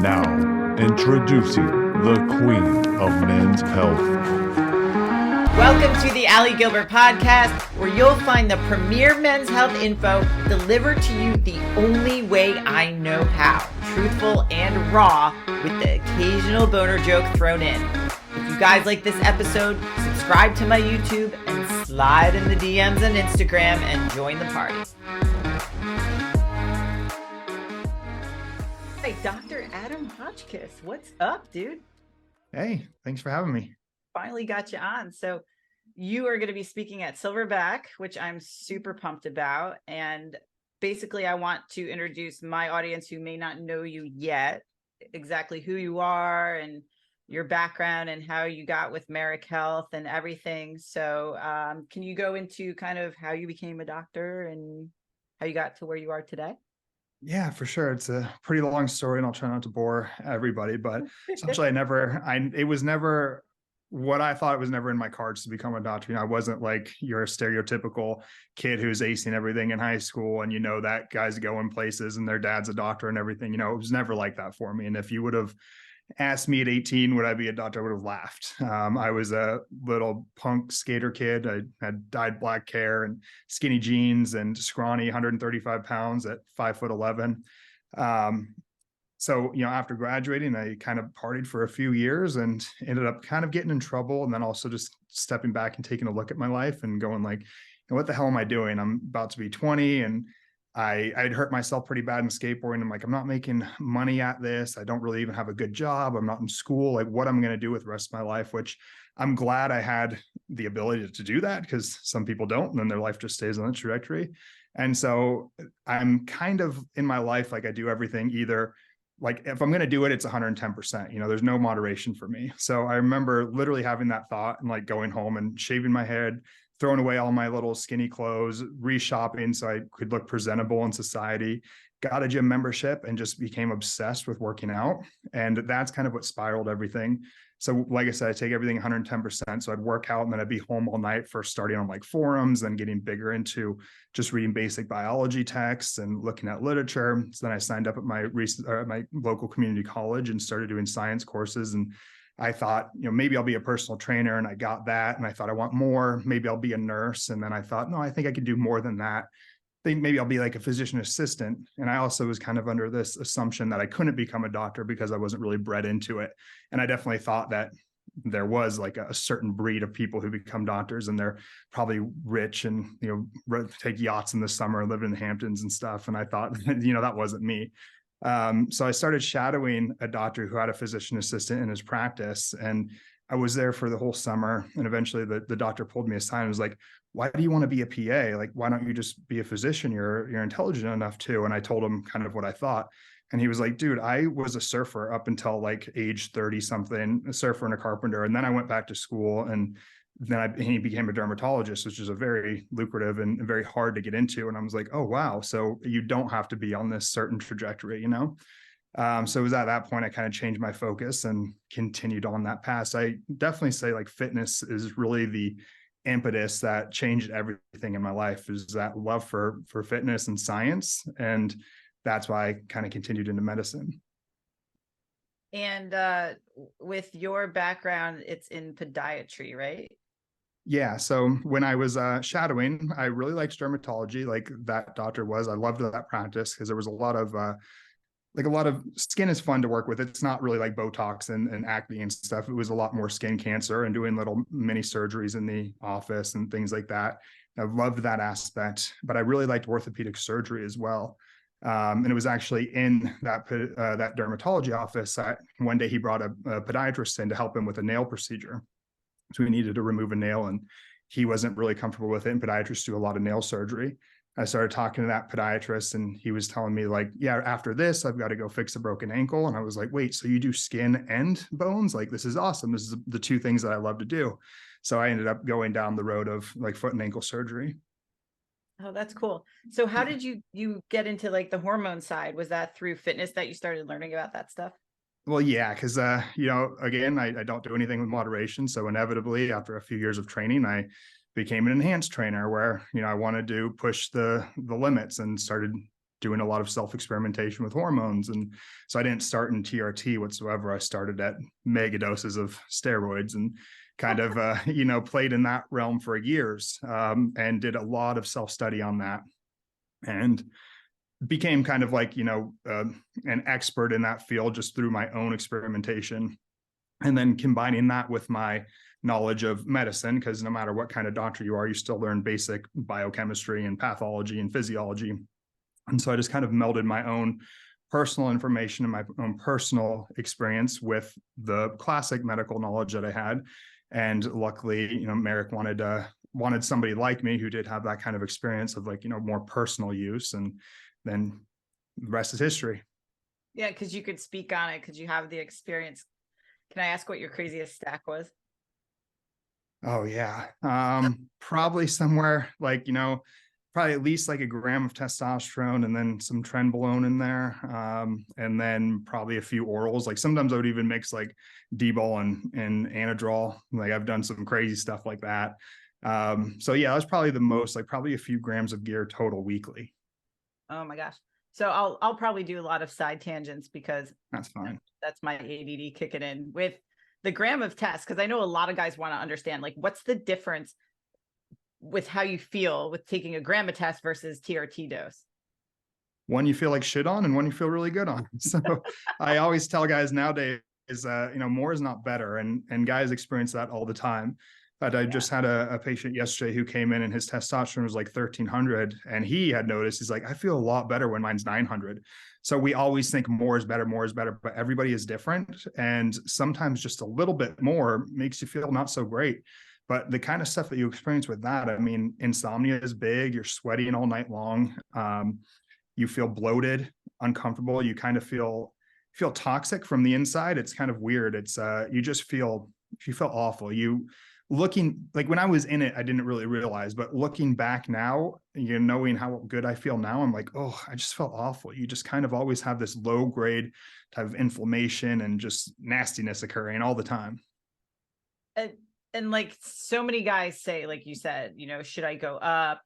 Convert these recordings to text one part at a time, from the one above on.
Now, introducing the Queen of Men's Health. Welcome to the Gilbert podcast, where you'll find the premier men's health info delivered to you the only way I know how, truthful and raw, with the occasional boner joke thrown in. If you guys like this episode, subscribe to my YouTube and slide in the DMs on Instagram and join the party. Hey, Dr. Adam Hotchkiss, what's up, dude? Hey, thanks for having me. Finally got you on. So you are going to be speaking at SILVERBACK, which I'm super pumped about. And basically, I want to introduce my audience who may not know you yet, exactly who you are and your background and how you got with Merrick Health and everything. So can you go into kind of how you became a doctor and how you got to where you are today? Yeah, for sure. It's a pretty long story and I'll try not to bore everybody, but essentially it was never what I thought. It was never in my cards to become a doctor. I wasn't like your stereotypical kid who's acing everything in high school and that guy's going places and their dad's a doctor and everything. It was never like that for me. And if you would have asked me at 18, would I be a doctor? I would have laughed. I was a little punk skater kid. I had dyed black hair and skinny jeans and scrawny, 135 pounds at 5'11". So, after graduating, I kind of partied for a few years and ended up kind of getting in trouble. And then also just stepping back and taking a look at my life and going like, what the hell am I doing? I'm about to be 20 and I'd hurt myself pretty bad in skateboarding. I'm like, I'm not making money at this. I don't really even have a good job. I'm not in school. Like, what am I going to do with the rest of my life? Which I'm glad I had the ability to do that, because some people don't, and then their life just stays on the trajectory. And so I'm kind of in my life, like I do everything either, like if I'm going to do it, it's 110%, there's no moderation for me. So I remember literally having that thought and like going home and shaving my head, throwing away all my little skinny clothes, reshopping so I could look presentable in society, got a gym membership and just became obsessed with working out. And that's kind of what spiraled everything. So like I said, I take everything 110%. So I'd work out and then I'd be home all night, first starting on like forums, then getting bigger into just reading basic biology texts and looking at literature. So then I signed up at my local community college and started doing science courses. And I thought, maybe I'll be a personal trainer, and I got that. And I thought I want more. Maybe I'll be a nurse. And then I thought, no, I think I could do more than that. I think maybe I'll be like a physician assistant. And I also was kind of under this assumption that I couldn't become a doctor because I wasn't really bred into it. And I definitely thought that there was like a certain breed of people who become doctors and they're probably rich and, take yachts in the summer and live in the Hamptons and stuff. And I thought, that wasn't me. So I started shadowing a doctor who had a physician assistant in his practice. And I was there for the whole summer. And eventually the doctor pulled me aside and was like, why do you want to be a PA? Like, why don't you just be a physician? You're intelligent enough too. And I told him kind of what I thought. And he was like, dude, I was a surfer up until like age 30 something, a surfer and a carpenter. And then I went back to school and then he became a dermatologist, which is a very lucrative and very hard to get into. And I was like, oh, wow. So you don't have to be on this certain trajectory, So it was at that point I kind of changed my focus and continued on that path. So I definitely say like fitness is really the impetus that changed everything in my life, is that love for fitness and science. And that's why I kind of continued into medicine. And with your background, it's in podiatry, right? Yeah. So when I was shadowing, I really liked dermatology, like that doctor was. I loved that practice because there was a lot of skin is fun to work with. It's not really like Botox and acne and stuff. It was a lot more skin cancer and doing little mini surgeries in the office and things like that. I loved that aspect, but I really liked orthopedic surgery as well. And it was actually in that dermatology office that one day he brought a podiatrist in to help him with a nail procedure. So we needed to remove a nail and he wasn't really comfortable with it. And podiatrists do a lot of nail surgery. I started talking to that podiatrist and he was telling me like, yeah, after this, I've got to go fix a broken ankle. And I was like, wait, so you do skin and bones? Like, this is awesome. This is the two things that I love to do. So I ended up going down the road of like foot and ankle surgery. Oh, that's cool. So how did you get into like the hormone side? Was that through fitness that you started learning about that stuff? Well, yeah, because, again, I don't do anything with moderation. So inevitably, after a few years of training, I became an enhanced trainer where, I wanted to push the limits and started doing a lot of self-experimentation with hormones. And so I didn't start in TRT whatsoever. I started at mega doses of steroids and kind of, played in that realm for years, and did a lot of self-study on that, and became kind of like, an expert in that field just through my own experimentation. And then combining that with my knowledge of medicine, because no matter what kind of doctor you are, you still learn basic biochemistry and pathology and physiology. And so I just kind of melded my own personal information and my own personal experience with the classic medical knowledge that I had. And luckily, Merrick wanted somebody like me who did have that kind of experience of more personal use. And then the rest is history. Yeah, because you could speak on it because you have the experience. Can I ask what your craziest stack was? Oh yeah. Probably somewhere probably at least like a gram of testosterone and then some trenbolone in there. And then probably a few orals. Like sometimes I would even mix like D-bol and Anadrol. Like I've done some crazy stuff like that. So yeah, that was probably the most, like probably a few grams of gear total weekly. Oh my gosh. So I'll probably do a lot of side tangents because that's fine. That's my ADD kicking in with the gram of test. Cause I know a lot of guys want to understand, like, what's the difference with how you feel with taking a gram of test versus TRT dose? One you feel like shit on and one you feel really good on. So I always tell guys nowadays, more is not better. And guys experience that all the time. But I just had a patient yesterday who came in and his testosterone was like 1300. And he had noticed, he's like, I feel a lot better when mine's 900. So we always think more is better, but everybody is different. And sometimes just a little bit more makes you feel not so great. But the kind of stuff that you experience with that, I mean, insomnia is big. You're sweating all night long. You feel bloated, uncomfortable. You kind of feel toxic from the inside. It's kind of weird. It's you feel awful. Looking like when I was in it, I didn't really realize, but looking back now, knowing how good I feel now, I'm like, oh, I just felt awful. You just kind of always have this low grade type of inflammation and just nastiness occurring all the time. And like so many guys say, like you said, should I go up?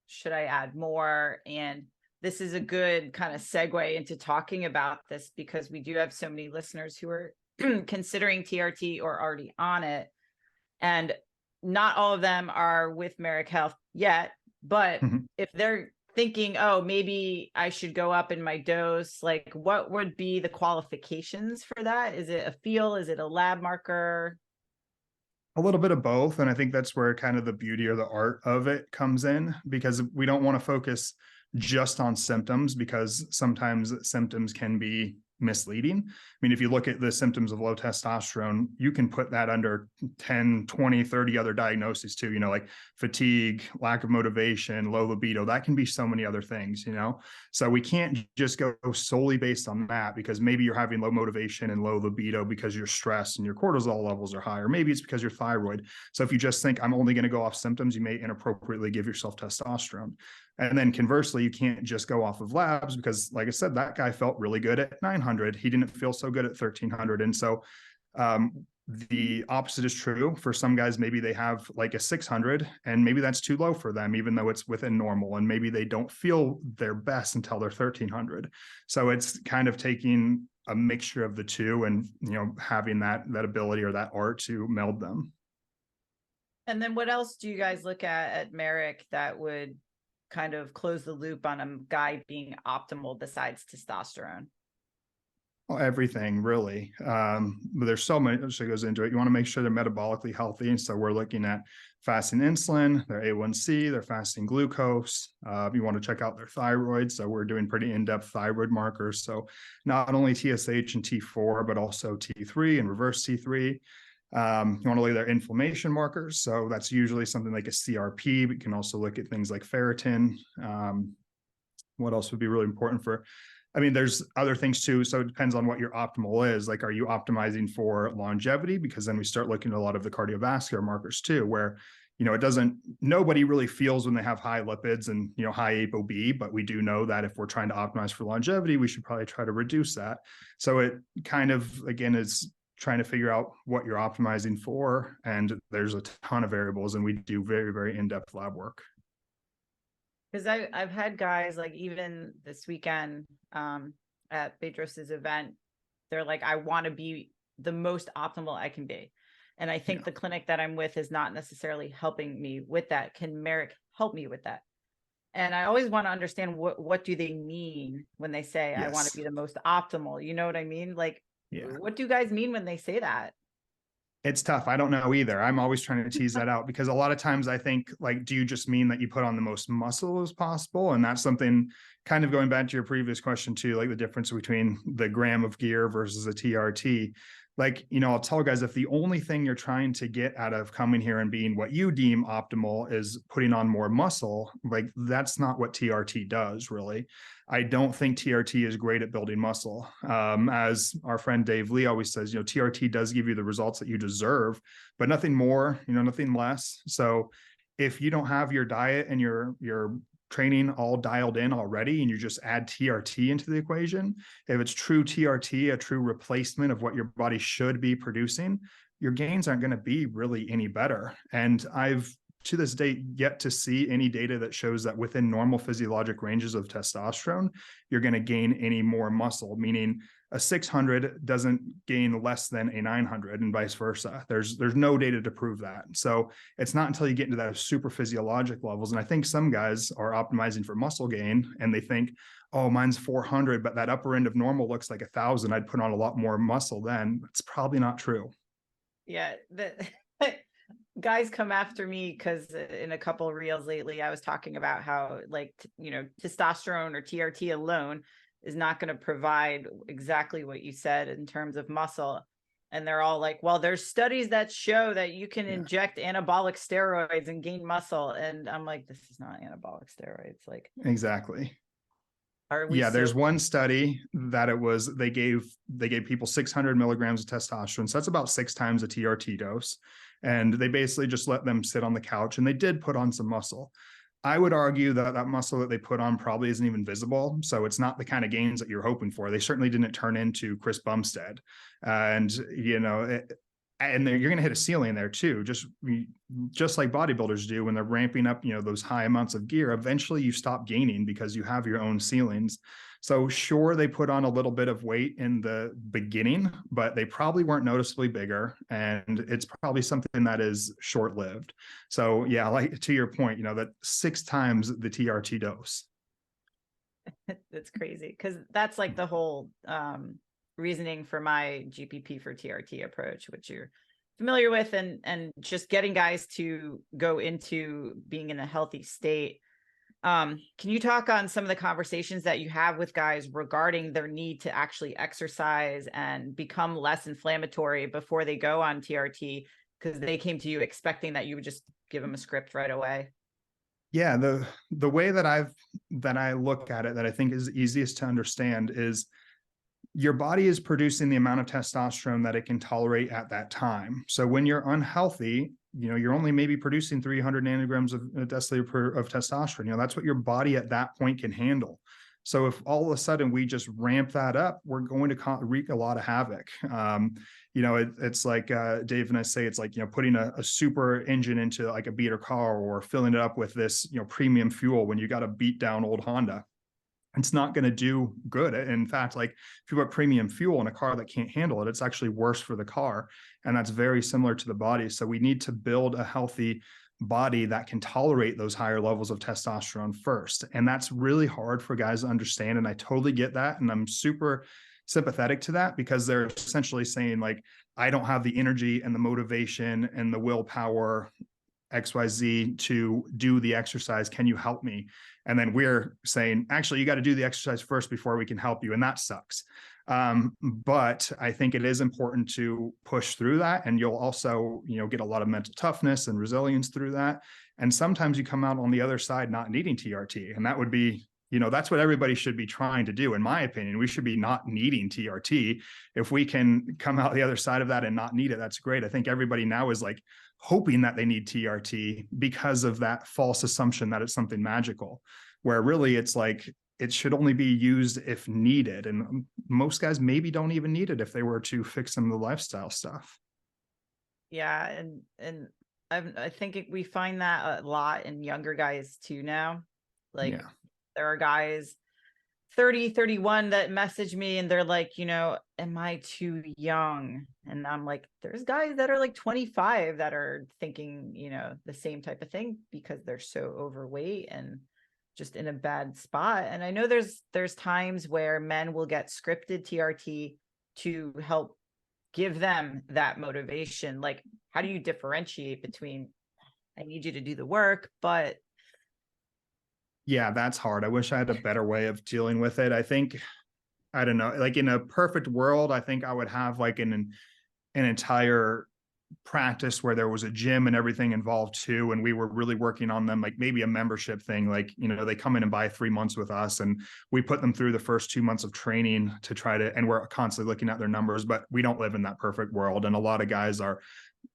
Should I add more? And this is a good kind of segue into talking about this because we do have so many listeners who are considering TRT or already on it. And not all of them are with Merrick Health yet, but if they're thinking, oh, maybe I should go up in my dose, like what would be the qualifications for that? Is it a feel? Is it a lab marker? A little bit of both. And I think that's where kind of the beauty or the art of it comes in, because we don't want to focus just on symptoms because sometimes symptoms can be misleading. I mean, if you look at the symptoms of low testosterone, you can put that under 10, 20, 30 other diagnoses too, like fatigue, lack of motivation, low libido. That can be so many other things, So we can't just go solely based on that because maybe you're having low motivation and low libido because you're stressed and your cortisol levels are high, or maybe it's because you're thyroid. So if you just think I'm only going to go off symptoms, you may inappropriately give yourself testosterone. And then conversely, you can't just go off of labs because, like I said, that guy felt really good at 900. He didn't feel so good at 1300. And so the opposite is true for some guys. Maybe they have like a 600 and maybe that's too low for them, even though it's within normal. And maybe they don't feel their best until they're 1300. So it's kind of taking a mixture of the two and, having that ability or that art to meld them. And then what else do you guys look at Merrick that would kind of close the loop on a guy being optimal besides testosterone? Well, everything really. But there's so much that goes into it. You want to make sure they're metabolically healthy. And so we're looking at fasting insulin, their A1C, their fasting glucose. You want to check out their thyroid. So we're doing pretty in-depth thyroid markers. So not only TSH and T4, but also T3 and reverse T3. You want to look at their inflammation markers. So that's usually something like a CRP, but you can also look at things like ferritin. What else would be really important there's other things too. So it depends on what your optimal is. Like, are you optimizing for longevity? Because then we start looking at a lot of the cardiovascular markers too, where, nobody really feels when they have high lipids and, high ApoB, but we do know that if we're trying to optimize for longevity, we should probably try to reduce that. So it kind of, again, is trying to figure out what you're optimizing for. And there's a ton of variables and we do very, very in-depth lab work. Because I've had guys like even this weekend at Bedros's event, they're like, I want to be the most optimal I can be. And I think the clinic that I'm with is not necessarily helping me with that. Can Merrick help me with that? And I always want to understand what do they mean when they say, I want to be the most optimal? You know what I mean? Like, what do you guys mean when they say that? It's tough. I don't know either. I'm always trying to tease that out because a lot of times I think like, do you just mean that you put on the most muscle as possible? And that's something kind of going back to your previous question too, like the difference between the gram of gear versus a TRT. Like, you know, I'll tell guys, if the only thing you're trying to get out of coming here and being what you deem optimal is putting on more muscle, like that's not what TRT does really. I don't think TRT is great at building muscle. As our friend Dave Lee always says, you know, TRT does give you the results that you deserve, but nothing more, you know, nothing less. So if you don't have your diet and your training all dialed in already, and you just add TRT into the equation, if it's true TRT, a true replacement of what your body should be producing, your gains aren't going to be really any better. And I've to this date yet to see any data that shows that within normal physiologic ranges of testosterone, you're going to gain any more muscle, meaning a 600 doesn't gain less than a 900 and vice versa. There's no data to prove that. So it's not until you get into that super physiologic levels. And I think some guys are optimizing for muscle gain and they think, oh, mine's 400, but that upper end of normal looks like 1,000. I'd put on a lot more muscle then. It's probably not true. Yeah. Guys come after me because in a couple of reels lately, I was talking about how like, you know, testosterone or TRT alone is not going to provide exactly what you said in terms of muscle. And they're all like, well, there's studies that show that you can inject anabolic steroids and gain muscle. And I'm like, this is not anabolic steroids. Like, exactly. Are we there's one study that it was, they gave people 600 milligrams of testosterone. So that's about 6 times a TRT dose. And they basically just let them sit on the couch and they did put on some muscle. I would argue that that muscle that they put on probably isn't even visible. So it's not the kind of gains that you're hoping for. They certainly didn't turn into Chris Bumstead. And, you know, and you're going to hit a ceiling there too, just like bodybuilders do when they're ramping up, you know, those high amounts of gear. Eventually you stop gaining because you have your own ceilings. So sure, they put on a little bit of weight in the beginning, but they probably weren't noticeably bigger. And it's probably something that is short-lived. So yeah, like to your point, you know, that 6 times the TRT dose. That's crazy. Cause that's like the whole reasoning for my GPP for TRT approach, which you're familiar with, and just getting guys to go into being in a healthy state. Can you talk on some of the conversations that you have with guys regarding their need to actually exercise and become less inflammatory before they go on TRT? Because they came to you expecting that you would just give them a script right away. Yeah, the way that I look at it that I think is easiest to understand is your body is producing the amount of testosterone that it can tolerate at that time. So when you're unhealthy, you know, you're only maybe producing 300 nanograms of deciliter of testosterone. You know, that's what your body at that point can handle. So if all of a sudden we just ramp that up, we're going to wreak a lot of havoc. You know, it's like Dave and I say, it's like, you know, putting a super engine into like a beater car or filling it up with this, you know, premium fuel when you got to beat down old Honda. It's not going to do good. In fact, like if you put premium fuel in a car that can't handle it, it's actually worse for the car. And that's very similar to the body. So we need to build a healthy body that can tolerate those higher levels of testosterone first. And that's really hard for guys to understand. And I totally get that. And I'm super sympathetic to that because they're essentially saying like, I don't have the energy and the motivation and the willpower XYZ to do the exercise. Can you help me? And then we're saying, actually, you got to do the exercise first before we can help you. And that sucks. But I think it is important to push through that. And you'll also, you know, get a lot of mental toughness and resilience through that. And sometimes you come out on the other side not needing TRT. And that would be, you know, that's what everybody should be trying to do. In my opinion, we should be not needing TRT. If we can come out the other side of that and not need it, that's great. I think everybody now is like hoping that they need TRT because of that false assumption that it's something magical, where really it's like, it should only be used if needed. And most guys maybe don't even need it if they were to fix some of the lifestyle stuff. Yeah. And I think we find that a lot in younger guys too now, Like Yeah. there are guys 30, 31 that message me and they're like, you know, am I too young? And I'm like, there's guys that are like 25 that are thinking, you know, the same type of thing because they're so overweight and just in a bad spot. And I know there's times where men will get scripted TRT to help give them that motivation. Like, how do you differentiate between I need you to do the work, but Yeah, that's hard. I wish I had a better way of dealing with it. I think, I don't know, like in a perfect world, I think I would have like an entire practice where there was a gym and everything involved too. And we were really working on them, like maybe a membership thing, like, you know, they come in and buy 3 months with us and we put them through the first 2 months of training to try to, and we're constantly looking at their numbers, but we don't live in that perfect world. And a lot of guys are,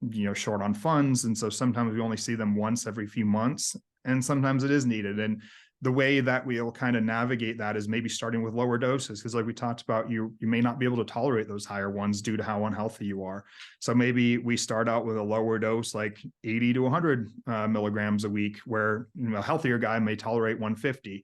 you know, short on funds. And so sometimes we only see them once every few months, and sometimes it is needed. And the way that we'll kind of navigate that is maybe starting with lower doses, because like we talked about, you may not be able to tolerate those higher ones due to how unhealthy you are. So maybe we start out with a lower dose, like 80 to 100 milligrams a week, where, you know, a healthier guy may tolerate 150.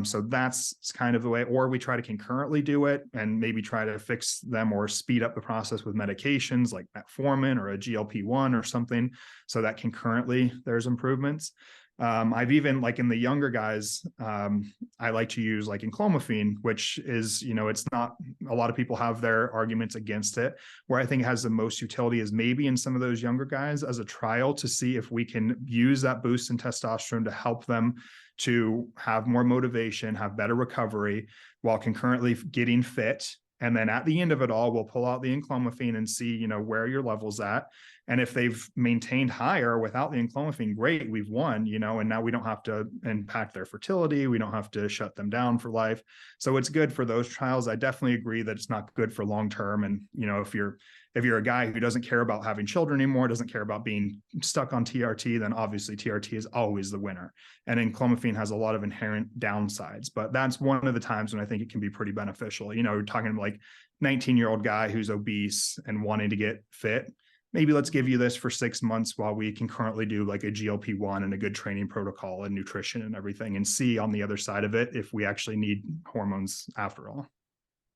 So that's kind of the way, or we try to concurrently do it and maybe try to fix them or speed up the process with medications like metformin or a GLP-1 or something, so that concurrently there's improvements. I've even, like in the younger guys, I like to use like enclomiphene, which is, you know, it's not, a lot of people have their arguments against it. Where I think it has the most utility is maybe in some of those younger guys as a trial to see if we can use that boost in testosterone to help them to have more motivation, have better recovery while concurrently getting fit. And then at the end of it all, we'll pull out the enclomiphene and see, you know, where your level's at. And if they've maintained higher without the enclomiphene, great, we've won, you know, and now we don't have to impact their fertility. We don't have to shut them down for life. So it's good for those trials. I definitely agree that it's not good for long-term. And, you know, if you're a guy who doesn't care about having children anymore, doesn't care about being stuck on TRT, then obviously TRT is always the winner. And enclomiphene has a lot of inherent downsides, but that's one of the times when I think it can be pretty beneficial. You know, you're talking like 19-year-old guy who's obese and wanting to get fit. Maybe let's give you this for 6 months while we can currently do like a GLP-1 and a good training protocol and nutrition and everything, and see on the other side of it if we actually need hormones after all.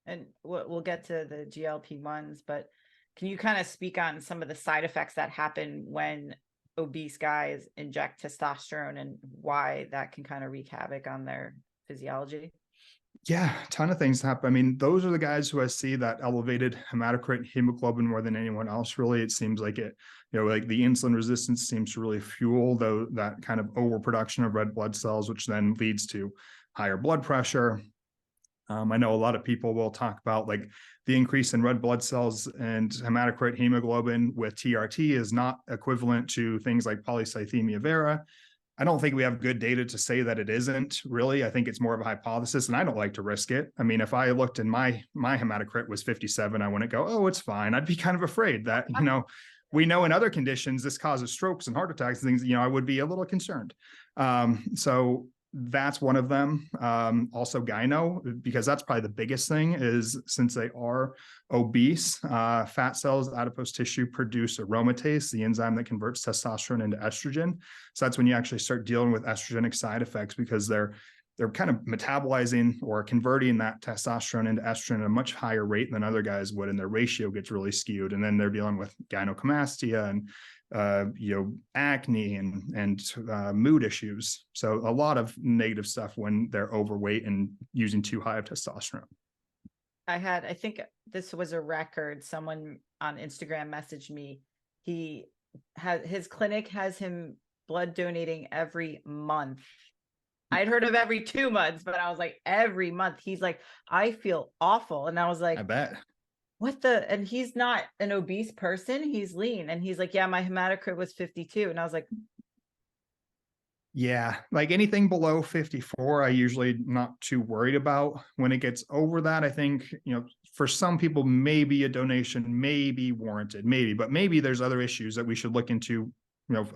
and we'll get to the GLP-1s, but can you kind of speak on some of the side effects that happen when obese guys inject testosterone and why that can kind of wreak havoc on their physiology? Yeah, a ton of things happen. I mean, those are the guys who I see that elevated hematocrit hemoglobin more than anyone else. Really, it seems like it, you know, like the insulin resistance seems to really fuel that kind of overproduction of red blood cells, which then leads to higher blood pressure. I know a lot of people will talk about like the increase in red blood cells and hematocrit hemoglobin with TRT is not equivalent to things like polycythemia vera. I don't think we have good data to say that it isn't really. I think it's more of a hypothesis, and I don't like to risk it. I mean, if I looked and my hematocrit was 57, I wouldn't go, oh, it's fine. I'd be kind of afraid that, you know, we know in other conditions this causes strokes and heart attacks and things, you know, I would be a little concerned. So that's one of them. Also gyno, because that's probably the biggest thing, is since they are obese, fat cells, adipose tissue produce aromatase, the enzyme that converts testosterone into estrogen. So that's when you actually start dealing with estrogenic side effects, because they're kind of metabolizing or converting that testosterone into estrogen at a much higher rate than other guys would, and their ratio gets really skewed. And then they're dealing with gynecomastia and you know, acne and mood issues. So a lot of negative stuff when they're overweight and using too high of testosterone. I think this was a record. Someone on Instagram messaged me. His clinic has him blood donating every month. I'd heard of every 2 months, but I was like, every month. He's like, I feel awful. And I was like, I bet. and he's not an obese person. He's lean. And he's like, yeah, my hematocrit was 52. And I was like, yeah, like anything below 54, I usually not too worried about. When it gets over that, I think, you know, for some people, maybe a donation may be warranted, maybe, but maybe there's other issues that we should look into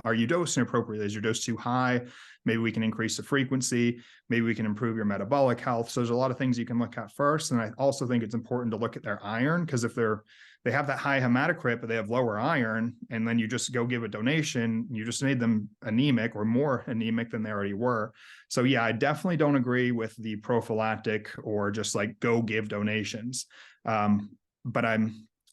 are you dosing appropriately? Is your dose too high? Maybe we can increase the frequency. Maybe we can improve your metabolic health. So there's a lot of things you can look at first. And I also think it's important to look at their iron, because if they have that high hematocrit, but they have lower iron, and then you just go give a donation, you just made them anemic or more anemic than they already were. So yeah, I definitely don't agree with the prophylactic or just like go give donations. But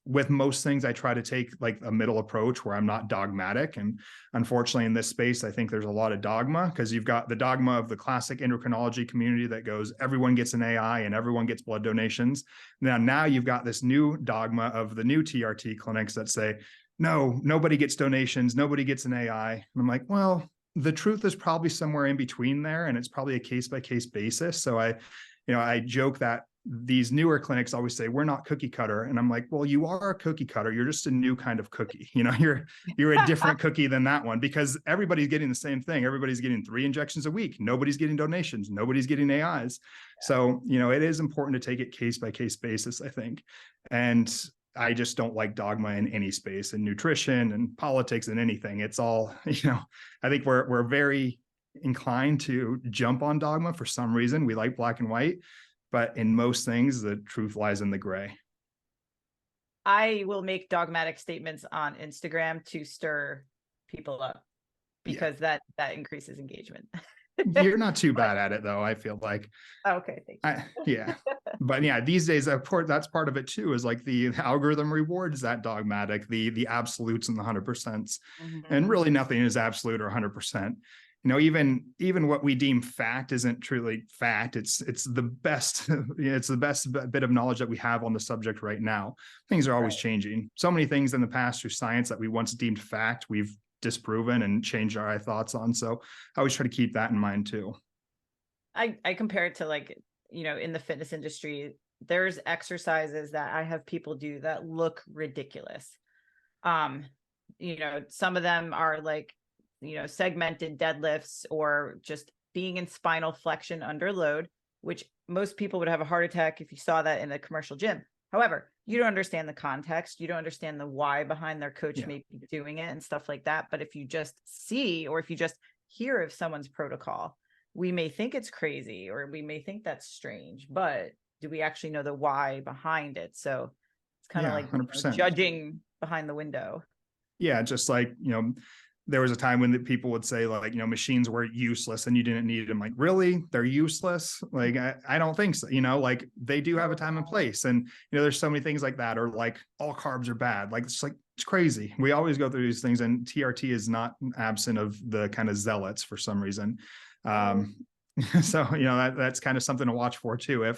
with most things, I try to take like a middle approach where I'm not dogmatic. And unfortunately, in this space, I think there's a lot of dogma, because you've got the dogma of the classic endocrinology community that goes, everyone gets an AI and everyone gets blood donations. Now you've got this new dogma of the new TRT clinics that say, no, nobody gets donations, nobody gets an AI. And I'm like, well, the truth is probably somewhere in between there, and it's probably a case-by-case basis. So I joke that these newer clinics always say, we're not cookie cutter. And I'm like, well, you are a cookie cutter. You're just a new kind of cookie. You're a different cookie than that one, because everybody's getting the same thing. Everybody's getting 3 injections a week. Nobody's getting donations. Nobody's getting AIs. Yeah. So, it is important to take it case by case basis, I think. And I just don't like dogma in any space, in nutrition and politics and anything. It's all, I think we're very inclined to jump on dogma for some reason. We like black and white. But in most things, the truth lies in the gray. I will make dogmatic statements on Instagram to stir people up, because that increases engagement. You're not too bad at it, though, I feel like. Okay, thank you. Yeah. But yeah, these days, of course, that's part of it too, is like the algorithm rewards that dogmatic, the absolutes and the 100%. Mm-hmm. And really nothing is absolute or 100%. Even what we deem fact isn't truly fact. It's the best, it's the best bit of knowledge that we have on the subject right now. Things are always changing. So many things in the past through science that we once deemed fact, we've disproven and changed our thoughts on. So I always try to keep that in mind too. I compare it to in the fitness industry, there's exercises that I have people do that look ridiculous. Some of them are like, segmented deadlifts, or just being in spinal flexion under load, which most people would have a heart attack if you saw that in a commercial gym. However, you don't understand the context. You don't understand the why behind their coach maybe doing it and stuff like that. But if you just see, or if you just hear of someone's protocol, we may think it's crazy, or we may think that's strange, but do we actually know the why behind it? So it's kind of like judging behind the window. Yeah, just like, there was a time when people would say machines were useless and you didn't need them. Like, really? They're useless? Like, I don't think so. They do have a time and place. And, there's so many things like that, or like all carbs are bad. Like, it's crazy. We always go through these things, and TRT is not absent of the kind of zealots for some reason. So, that's kind of something to watch for too.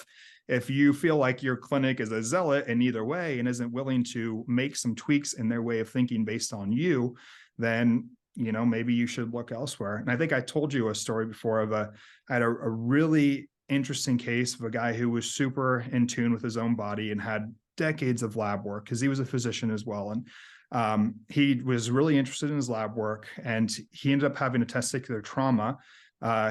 If you feel like your clinic is a zealot in either way and isn't willing to make some tweaks in their way of thinking based on you, then maybe you should look elsewhere. And I think I told you a story before I had a really interesting case of a guy who was super in tune with his own body and had decades of lab work, because he was a physician as well. And he was really interested in his lab work, and he ended up having a testicular trauma.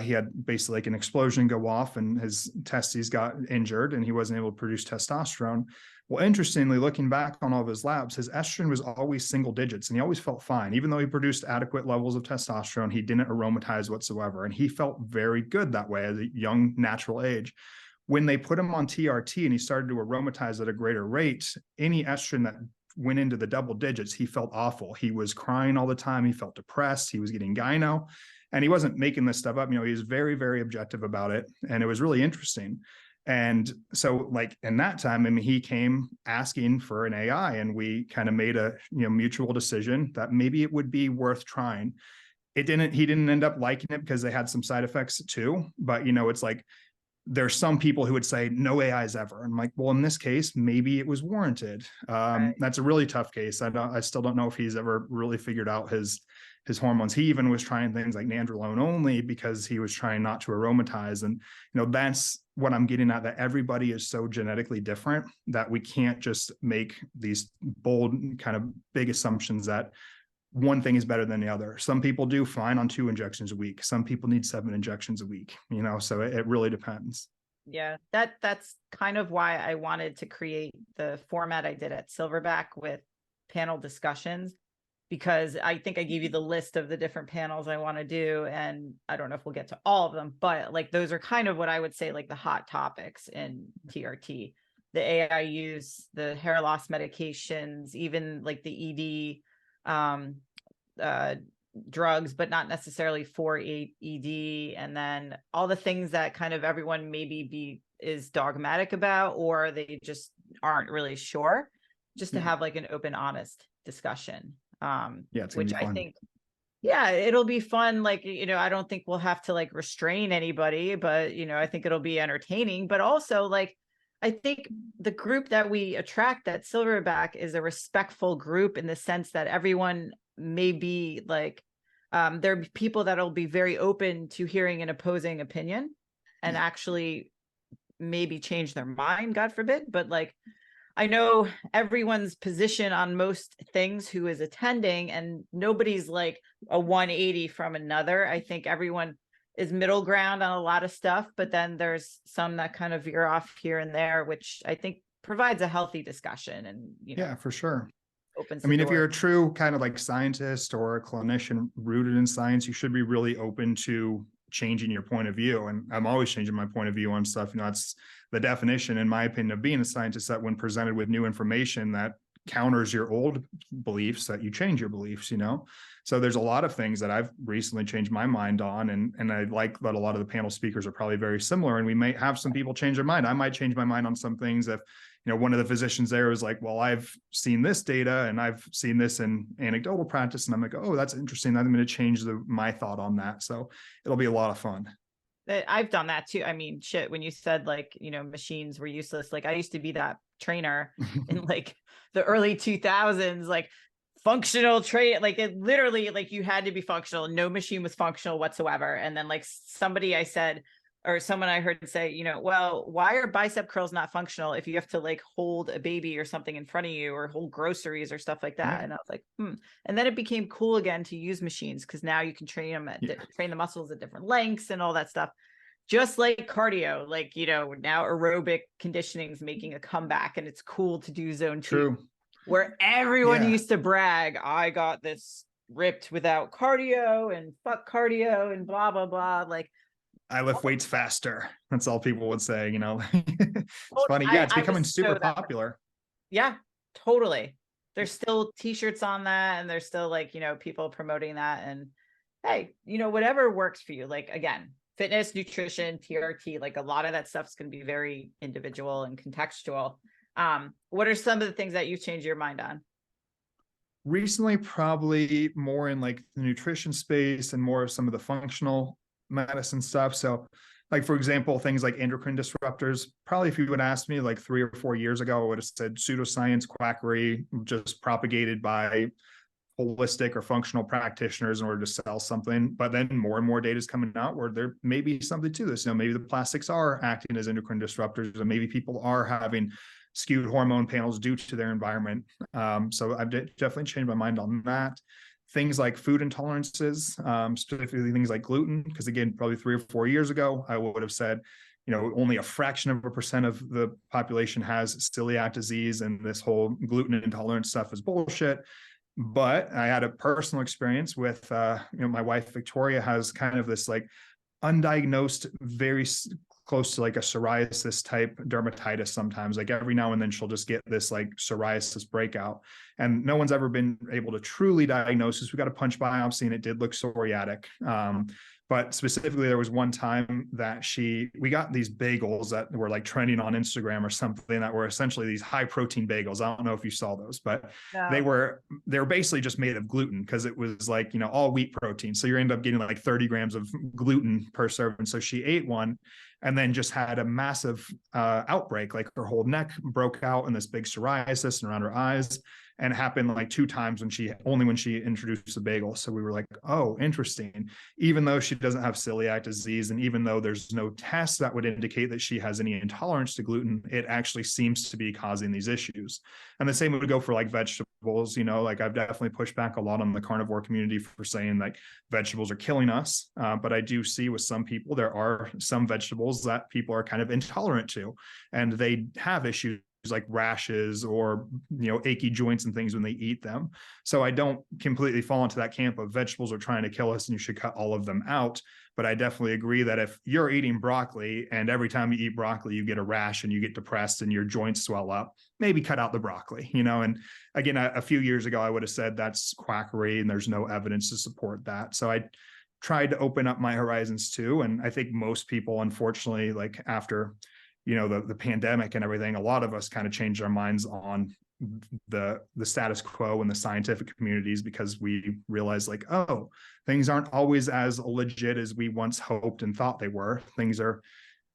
He had basically like an explosion go off, and his testes got injured, and he wasn't able to produce testosterone. Well, interestingly, looking back on all of his labs, his estrogen was always single digits, and he always felt fine. Even though he produced adequate levels of testosterone, he didn't aromatize whatsoever. And he felt very good that way at a young natural age. When they put him on TRT and he started to aromatize at a greater rate, any estrogen that went into the double digits, he felt awful. He was crying all the time. He felt depressed. He was getting gyno. And he wasn't making this stuff up. He was very, very objective about it. And it was really interesting. And so like in that time, he came asking for an AI, and we kind of made a mutual decision that maybe it would be worth trying. He didn't end up liking it because they had some side effects too. But it's like, there's some people who would say no AIs ever. And I'm like, well, in this case, maybe it was warranted. Right. That's a really tough case. I still don't know if he's ever really figured out his hormones. He even was trying things like nandrolone only because he was trying not to aromatize. And, that's what I'm getting at, that everybody is so genetically different that we can't just make these bold kind of big assumptions that one thing is better than the other. Some people do fine on 2 injections a week. Some people need 7 injections a week, so it really depends. Yeah, that's kind of why I wanted to create the format I did at Silverback with panel discussions, because I think I gave you the list of the different panels I want to do. And I don't know if we'll get to all of them, but like those are kind of what I would say like the hot topics in TRT. The AIUs, the hair loss medications, even like the ED drugs, but not necessarily for ED, and then all the things that kind of everyone maybe is dogmatic about, or they just aren't really sure, just to have like an open, honest discussion. Yeah, it's gonna which be I fun. think, yeah, it'll be fun. Like, I don't think we'll have to like restrain anybody, but I think it'll be entertaining. But also, like, I think the group that we attract at Silverback is a respectful group, in the sense that everyone may be like, there are people that'll be very open to hearing an opposing opinion and actually maybe change their mind, God forbid. But like, I know everyone's position on most things who is attending, and nobody's like a 180 from another. I think everyone is middle ground on a lot of stuff, but then there's some that kind of veer off here and there, which I think provides a healthy discussion and, Yeah, for sure. opens I mean, the if door. you're a true kind of like scientist or a clinician rooted in science, you should be really open to changing your point of view. And I'm always changing my point of view on stuff. That's the definition, in my opinion, of being a scientist, that when presented with new information that counters your old beliefs, that you change your beliefs. So there's a lot of things that I've recently changed my mind on, and I like that a lot of the panel speakers are probably very similar, and we may have some people change their mind. I might change my mind on some things if one of the physicians there was like, well, I've seen this data and I've seen this in anecdotal practice, and I'm like, oh, that's interesting, I'm going to change my thought on that. So it'll be a lot of fun. I've done that too. I mean, shit, when you said like, machines were useless, like I used to be that trainer in like the early 2000s, like functional train, like it literally, like you had to be functional. No machine was functional whatsoever. And then like somebody I said, or someone I heard say, well, why are bicep curls not functional if you have to like hold a baby or something in front of you, or hold groceries or stuff like that? Yeah. And I was like, And then it became cool again to use machines, because now you can train them train the muscles at different lengths and all that stuff. Just like cardio, like, now aerobic conditioning is making a comeback, and it's cool to do zone 2. True. Where everyone used to brag, I got this ripped without cardio and fuck cardio and blah, blah, blah. Like, I lift weights faster. That's all people would say, It's funny. Yeah, it's becoming super popular. Yeah, totally. There's still t-shirts on that, and there's still like, people promoting that. And hey, whatever works for you. Like, again, fitness, nutrition, TRT, like a lot of that stuff's going to be very individual and contextual. What are some of the things that you've changed your mind on? Recently, probably more in like the nutrition space and more of some of the functional medicine stuff. So like, for example, things like endocrine disruptors, probably if you would ask me like 3 or 4 years ago, I would have said pseudoscience, quackery, just propagated by holistic or functional practitioners in order to sell something. But then more and more data is coming out where there may be something to this. Maybe the plastics are acting as endocrine disruptors, and maybe people are having skewed hormone panels due to their environment. So I've definitely changed my mind on that. Things like food intolerances, specifically things like gluten, because again, probably 3 or 4 years ago, I would have said, only a fraction of a % of the population has celiac disease, and this whole gluten intolerance stuff is bullshit. But I had a personal experience with, my wife, Victoria, has kind of this like undiagnosed, very close to like a psoriasis type dermatitis sometimes. Like every now and then she'll just get this like psoriasis breakout, and no one's ever been able to truly diagnose this. We got a punch biopsy and it did look psoriatic. But specifically, there was one time that we got these bagels that were like trending on Instagram or something, that were essentially these high protein bagels. I don't know if you saw those, but No. they were basically just made of gluten, because it was like, all wheat protein. So you end up getting like 30 grams of gluten per serving. So she ate one and then just had a massive outbreak. Like her whole neck broke out and this big psoriasis and around her eyes. And it happened like 2 times when she introduced the bagel. So we were like, oh, interesting. Even though she doesn't have celiac disease, and even though there's no test that would indicate that she has any intolerance to gluten, it actually seems to be causing these issues. And the same would go for like vegetables. Like I've definitely pushed back a lot on the carnivore community for saying like vegetables are killing us. But I do see with some people, there are some vegetables that people are kind of intolerant to, and they have issues like rashes or, achy joints and things when they eat them. So I don't completely fall into that camp of vegetables are trying to kill us and you should cut all of them out. But I definitely agree that if you're eating broccoli and every time you eat broccoli, you get a rash and you get depressed and your joints swell up, maybe cut out the broccoli, and again, a few years ago, I would have said that's quackery and there's no evidence to support that. So I tried to open up my horizons too. And I think most people, unfortunately, like after, the pandemic and everything, a lot of us kind of changed our minds on the status quo in the scientific communities because we realized like, oh, things aren't always as legit as we once hoped and thought they were. Things are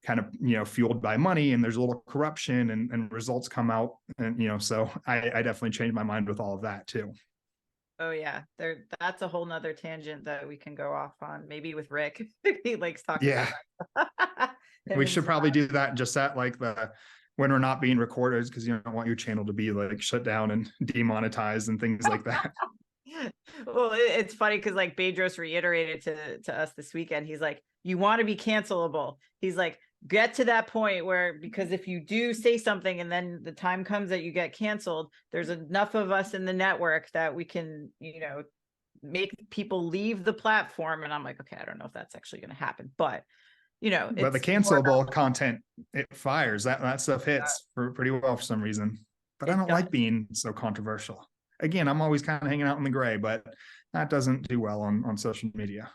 kind of, fueled by money and there's a little corruption and results come out. And, so I definitely changed my mind with all of that too. Oh yeah, that's a whole nother tangent that we can go off on, maybe with Rick. He likes talking Yeah. about that. We should probably do that just at like when we're not being recorded, because you don't want your channel to be like shut down and demonetized and things like that. Well, it's funny because like Bedros reiterated to us this weekend, he's like, you want to be cancelable. He's like, get to that point where, because if you do say something and then the time comes that you get canceled, there's enough of us in the network that we can, make people leave the platform. And I'm like, okay, I don't know if that's actually going to happen, but but the cancelable content, it fires. That stuff hits pretty well for some reason. But I don't like being so controversial. Again, I'm always kind of hanging out in the gray, but that doesn't do well on social media.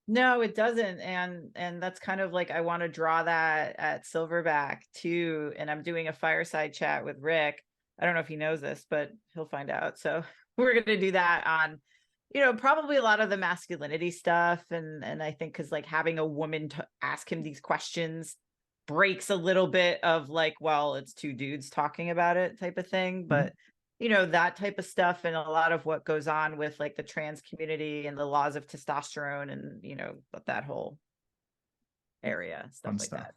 No, it doesn't. And that's kind of like, I want to draw that at Silverback too. And I'm doing a fireside chat with Rick. I don't know if he knows this, but he'll find out. So we're going to do that on, probably a lot of the masculinity stuff. And I think because like having a woman to ask him these questions breaks a little bit of like, well, it's two dudes talking about it type of thing. But that type of stuff and a lot of what goes on with like the trans community and the laws of testosterone and, that whole area, stuff like that.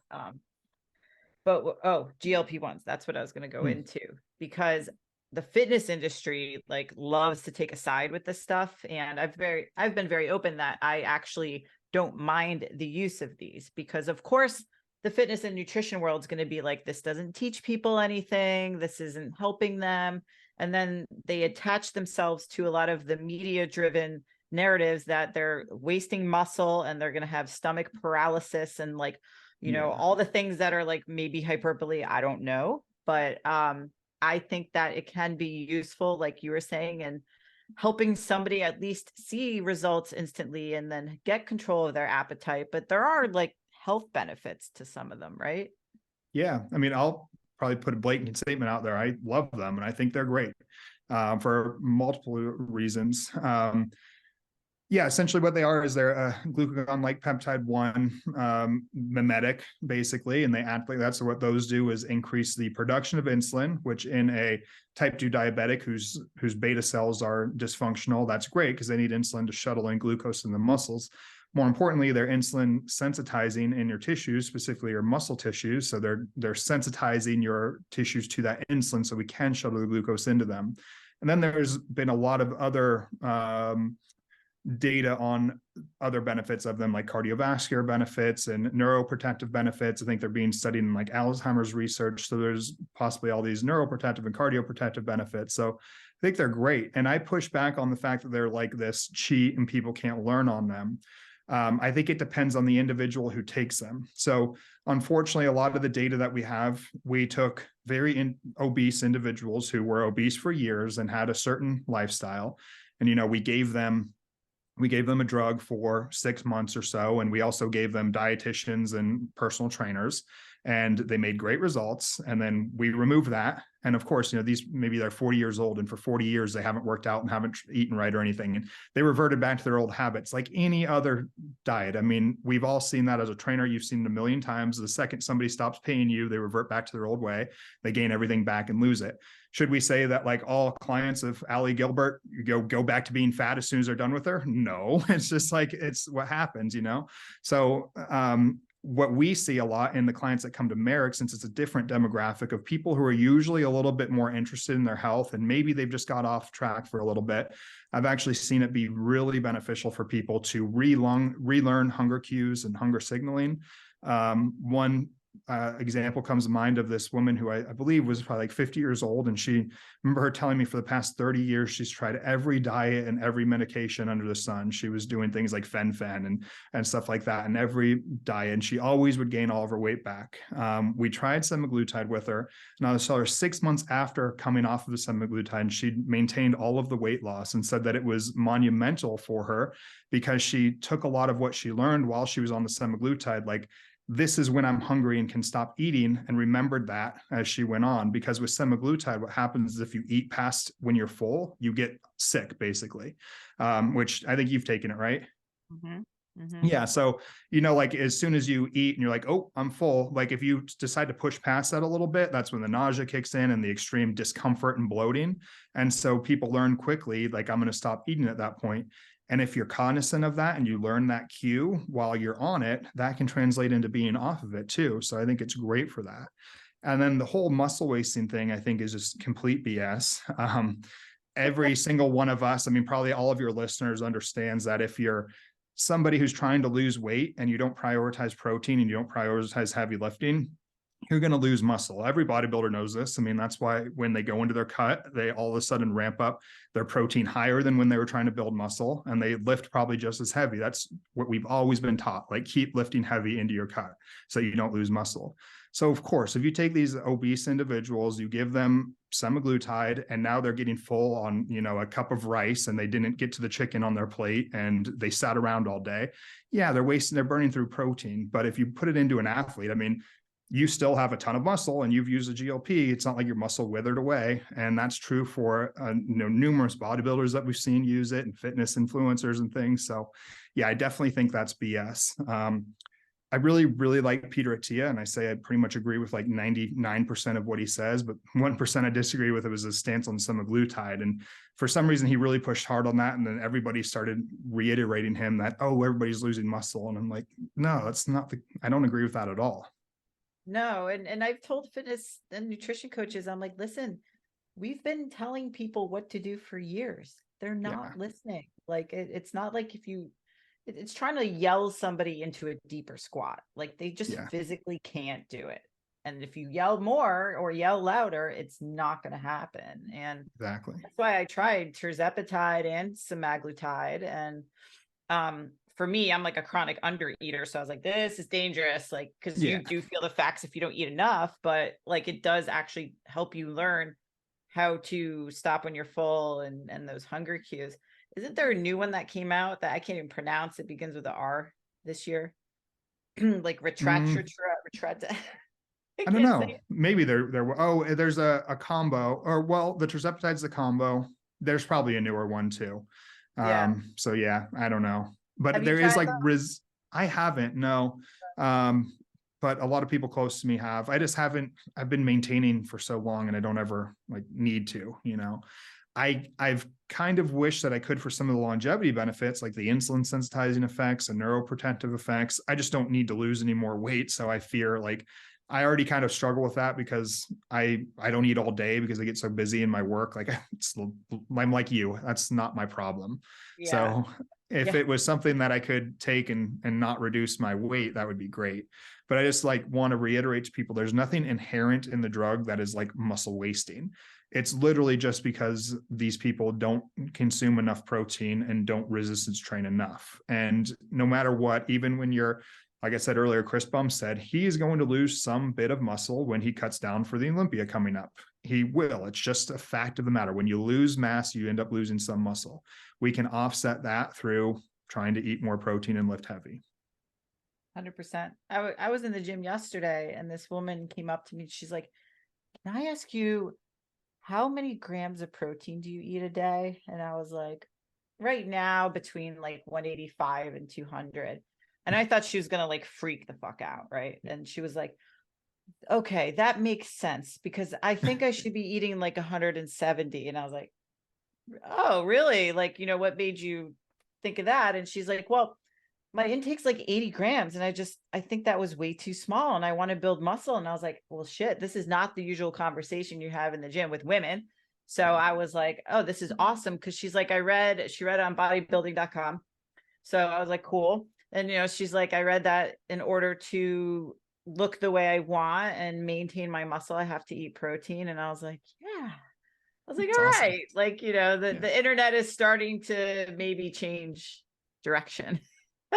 But GLP-1s, that's what I was going to go into, because the fitness industry like loves to take a side with this stuff. And I've been very open that I actually don't mind the use of these, because of course the fitness and nutrition world is going to be like, this doesn't teach people anything. This isn't helping them. And then they attach themselves to a lot of the media driven narratives that they're wasting muscle and they're going to have stomach paralysis and like, all the things that are like maybe hyperbole. I don't know. But I think that it can be useful, like you were saying, and helping somebody at least see results instantly and then get control of their appetite. But there are like health benefits to some of them, right? Yeah. I mean, I'll probably put a blatant statement out there. I love them and I think they're great for multiple reasons. Essentially what they are is they're a glucagon-like peptide 1 mimetic, basically, and they act like that's what those do is increase the production of insulin, which in a type 2 diabetic whose beta cells are dysfunctional, that's great because they need insulin to shuttle in glucose in the muscles. More importantly, they're insulin sensitizing in your tissues, specifically your muscle tissues. So they're sensitizing your tissues to that insulin so we can shuttle the glucose into them. And then there's been a lot of other data on other benefits of them, like cardiovascular benefits and neuroprotective benefits. I think they're being studied in like Alzheimer's research. So there's possibly all these neuroprotective and cardioprotective benefits. So I think they're great. And I push back on the fact that they're like this cheat and people can't learn on them. I think it depends on the individual who takes them. So unfortunately, a lot of the data that we took very obese individuals who were obese for years and had a certain lifestyle. And, we gave them a drug for 6 months or so. And we also gave them dietitians and personal trainers, and they made great results. And then we removed that. And of course, these, maybe they're 40 years old and for 40 years, they haven't worked out and haven't eaten right or anything. And they reverted back to their old habits, like any other diet. I mean, we've all seen that as a trainer. You've seen it a million times. The second somebody stops paying you, they revert back to their old way. They gain everything back and lose it. Should we say that like all clients of Ali Gilbert go back to being fat as soon as they're done with her? No, it's just like, it's what happens, So, what we see a lot in the clients that come to Merrick, since it's a different demographic of people who are usually a little bit more interested in their health, and maybe they've just got off track for a little bit. I've actually seen it be really beneficial for people to relearn hunger cues and hunger signaling. One example comes to mind of this woman who I believe was probably like 50 years old. And I remember her telling me for the past 30 years, she's tried every diet and every medication under the sun. She was doing things like fen and stuff like that, and every diet, and she always would gain all of her weight back. We tried semaglutide with her, and I saw her 6 months after coming off of the semaglutide, and she maintained all of the weight loss and said that it was monumental for her because she took a lot of what she learned while she was on the semaglutide, like, this is when I'm hungry and can stop eating, and remembered that as she went on. Because with semaglutide, what happens is if you eat past when you're full, you get sick, basically, which I think you've taken it, right? Mm-hmm. Mm-hmm. Yeah. So, like as soon as you eat and you're like, oh, I'm full, like if you decide to push past that a little bit, that's when the nausea kicks in and the extreme discomfort and bloating. And so people learn quickly, like, I'm going to stop eating at that point. And if you're cognizant of that and you learn that cue while you're on it, that can translate into being off of it too. So I think it's great for that. And then the whole muscle wasting thing, I think, is just complete BS. Every single one of us, I mean, probably all of your listeners understands that if you're somebody who's trying to lose weight and you don't prioritize protein and you don't prioritize heavy lifting, you're going to lose muscle. Every bodybuilder knows this. I mean, that's why when they go into their cut, they all of a sudden ramp up their protein higher than when they were trying to build muscle, and they lift probably just as heavy. That's what we've always been taught, like, keep lifting heavy into your cut so you don't lose muscle. So of course, if you take these obese individuals, you give them semaglutide, and now they're getting full on, a cup of rice, and they didn't get to the chicken on their plate and they sat around all day. Yeah, they're burning through protein. But if you put it into an athlete, I mean, you still have a ton of muscle and you've used a GLP. It's not like your muscle withered away. And that's true for numerous bodybuilders that we've seen use it, and fitness influencers and things. So yeah, I definitely think that's BS. I really, really like Peter Attia, and I say I pretty much agree with like 99% of what he says, but 1% I disagree with. It was his stance on semaglutide. And for some reason, he really pushed hard on that. And then everybody started reiterating him that, oh, everybody's losing muscle. And I'm like, no, that's not I don't agree with that at all. No, and I've told fitness and nutrition coaches, I'm like, listen, we've been telling people what to do for years. They're not listening. Like, it's not like it's trying to yell somebody into a deeper squat. Like, they just physically can't do it. And if you yell more or yell louder, it's not going to happen. And exactly, that's why I tried tirzepatide and semaglutide. And for me, I'm like a chronic undereater. So I was like, this is dangerous. Like, because you do feel the facts if you don't eat enough, but like, it does actually help you learn how to stop when you're full and those hunger cues. Isn't there a new one that came out that I can't even pronounce? It begins with an R this year. Like retret. I don't know. Maybe there's a combo, or well, the tirzepatide's the combo. There's probably a newer one too. So yeah, I don't know. But there is like I haven't, no. But a lot of people close to me have. I just haven't. I've been maintaining for so long, and I don't ever like need to, I've kind of wished that I could for some of the longevity benefits, like the insulin sensitizing effects and neuroprotective effects. I just don't need to lose any more weight. So I fear, like, I already kind of struggle with that because I don't eat all day because I get so busy in my work. Like, I'm like you, that's not my problem. So if it was something that I could take and not reduce my weight, that would be great. But I just want to reiterate to people, there's nothing inherent in the drug that is like muscle wasting. It's literally just because these people don't consume enough protein and don't resistance train enough. And no matter what, even when you're, like I said earlier, Chris Bum said he is going to lose some bit of muscle when he cuts down for the Olympia coming up. He will. It's just a fact of the matter. When you lose mass, you end up losing some muscle. We can offset that through trying to eat more protein and lift heavy. 100%. I was in the gym yesterday, and this woman came up to me. She's like, can I ask you, how many grams of protein do you eat a day? And I was like, right now between like 185 and 200. And I thought she was going to like freak the fuck out. Right. And she was like, okay, that makes sense, because I think I should be eating like 170. And I was like, oh, really? Like, what made you think of that? And she's like, well, my intake's like 80 grams. And I think that was way too small. And I want to build muscle. And I was like, well, shit, this is not the usual conversation you have in the gym with women. So I was like, oh, this is awesome. Cause she's like, she read it on bodybuilding.com. So I was like, cool. And, she's like, I read that in order to look the way I want and maintain my muscle, I have to eat protein. And I was like, yeah. I was like, That's all awesome. right. Like, you know, Yeah. the internet is starting to maybe change direction.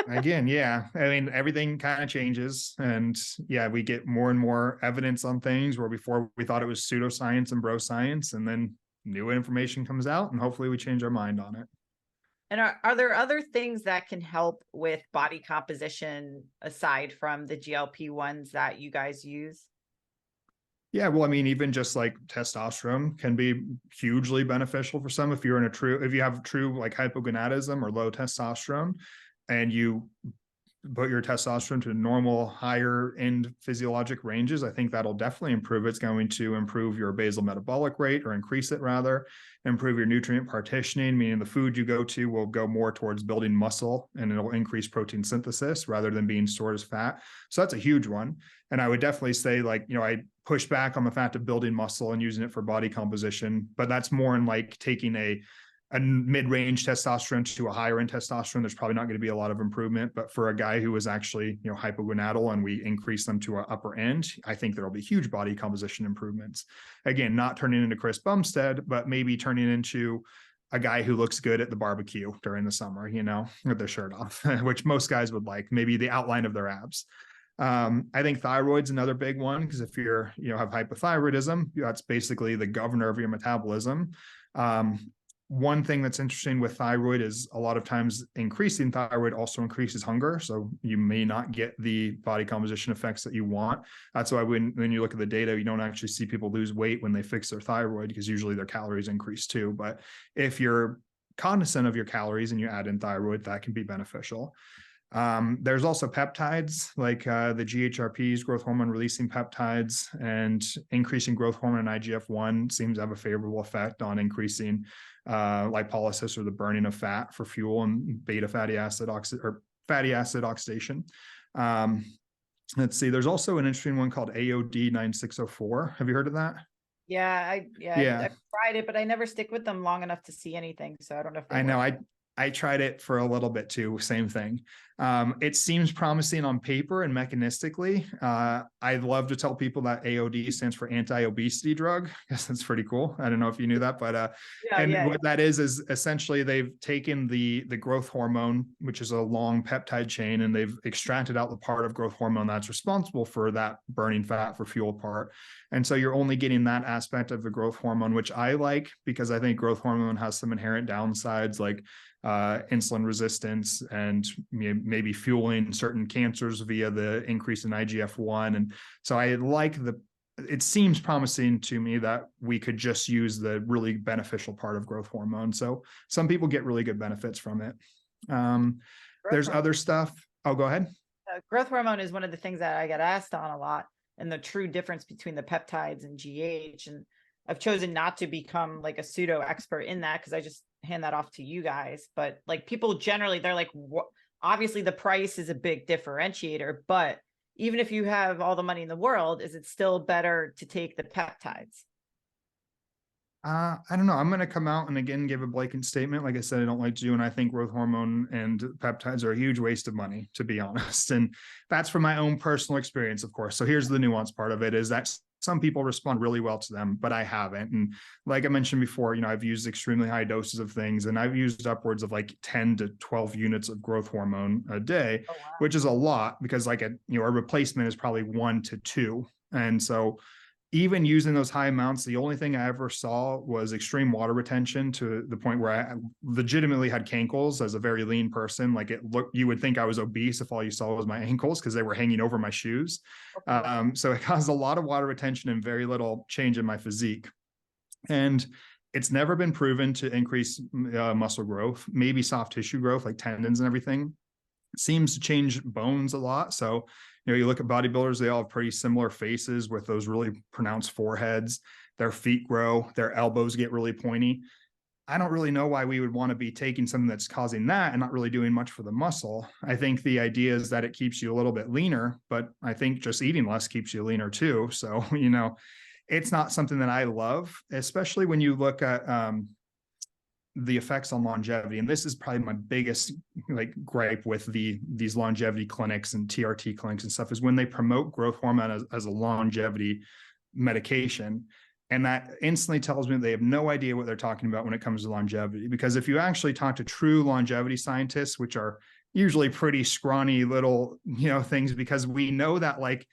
Again, yeah. I mean, everything kind of changes. And yeah, we get more and more evidence on things where before we thought it was pseudoscience and bro science, and then new information comes out and hopefully we change our mind on it. And are there other things that can help with body composition aside from the GLP-1s that you guys use? Yeah, well, I mean, even just like testosterone can be hugely beneficial for some if you're in if you have true like hypogonadism or low testosterone, and you put your testosterone to normal higher end physiologic ranges, I think that'll definitely improve. It's going to improve your basal metabolic rate, or increase it rather, improve your nutrient partitioning, meaning the food you go to will go more towards building muscle and it'll increase protein synthesis rather than being stored as fat. So that's a huge one. And I would definitely say, like, you know, I push back on the fact of building muscle and using it for body composition, but that's more in like taking a mid-range testosterone to a higher end testosterone. There's probably not going to be a lot of improvement, but for a guy who is actually, you know, hypogonadal and we increase them to an upper end, I think there'll be huge body composition improvements. Again, not turning into Chris Bumstead, but maybe turning into a guy who looks good at the barbecue during the summer, you know, with their shirt off, which most guys would like, maybe the outline of their abs. I think thyroid's another big one, because if you're, you know, have hypothyroidism, that's basically the governor of your metabolism. One thing that's interesting with thyroid is a lot of times increasing thyroid also increases hunger. So you may not get the body composition effects that you want. That's why when you look at the data, you don't actually see people lose weight when they fix their thyroid, because usually their calories increase too. But if you're cognizant of your calories and you add in thyroid, that can be beneficial. There's also peptides like the GHRPs, growth hormone releasing peptides, and increasing growth hormone and IGF-1 seems to have a favorable effect on increasing lipolysis, or the burning of fat for fuel, and beta fatty acid fatty acid oxidation. Let's see, there's also an interesting one called AOD 9604. Have you heard of that? Yeah, Yeah. I've tried it, but I never stick with them long enough to see anything. So I don't know if I know. I tried it for a little bit too. Same thing. It seems promising on paper and mechanistically. I love to tell people that AOD stands for anti-obesity drug. I guess that's pretty cool. I don't know if you knew that, but what that is essentially they've taken the growth hormone, which is a long peptide chain, and they've extracted out the part of growth hormone that's responsible for that burning fat for fuel part. And so you're only getting that aspect of the growth hormone, which I like, because I think growth hormone has some inherent downsides, like insulin resistance and maybe fueling certain cancers via the increase in IGF-1. And so I like it seems promising to me that we could just use the really beneficial part of growth hormone. So some people get really good benefits from it. There's other stuff. Oh, go ahead. Growth hormone is one of the things that I get asked on a lot, and the true difference between the peptides and GH. And I've chosen not to become like a pseudo expert in that, because I just hand that off to you guys. But like, people generally, they're like, obviously the price is a big differentiator, but even if you have all the money in the world, is it still better to take the peptides? I don't know. I'm going to come out and again give a blanket statement. Like I said, I don't like to do, and I think growth hormone and peptides are a huge waste of money, to be honest. And that's from my own personal experience, of course. So here's the nuance part of it, is that some people respond really well to them, but I haven't. And like I mentioned before, you know, I've used extremely high doses of things, and I've used upwards of like 10 to 12 units of growth hormone a day, Oh, wow. which is a lot, because like a replacement is probably 1 to 2. And so even using those high amounts, the only thing I ever saw was extreme water retention, to the point where I legitimately had cankles as a very lean person. Like, you would think I was obese if all you saw was my ankles, because they were hanging over my shoes. So it caused a lot of water retention and very little change in my physique. And it's never been proven to increase muscle growth, maybe soft tissue growth, like tendons and everything. It seems to change bones a lot. So, you know, you look at bodybuilders, they all have pretty similar faces with those really pronounced foreheads. Their feet grow, their elbows get really pointy. I don't really know why we would want to be taking something that's causing that and not really doing much for the muscle. I think the idea is that it keeps you a little bit leaner, but I think just eating less keeps you leaner too. So, you know, it's not something that I love, especially when you look at the effects on longevity, and this is probably my biggest like gripe with these longevity clinics and TRT clinics and stuff, is when they promote growth hormone as a longevity medication. And that instantly tells me they have no idea what they're talking about when it comes to longevity. Because if you actually talk to true longevity scientists, which are usually pretty scrawny little, things, because we know that like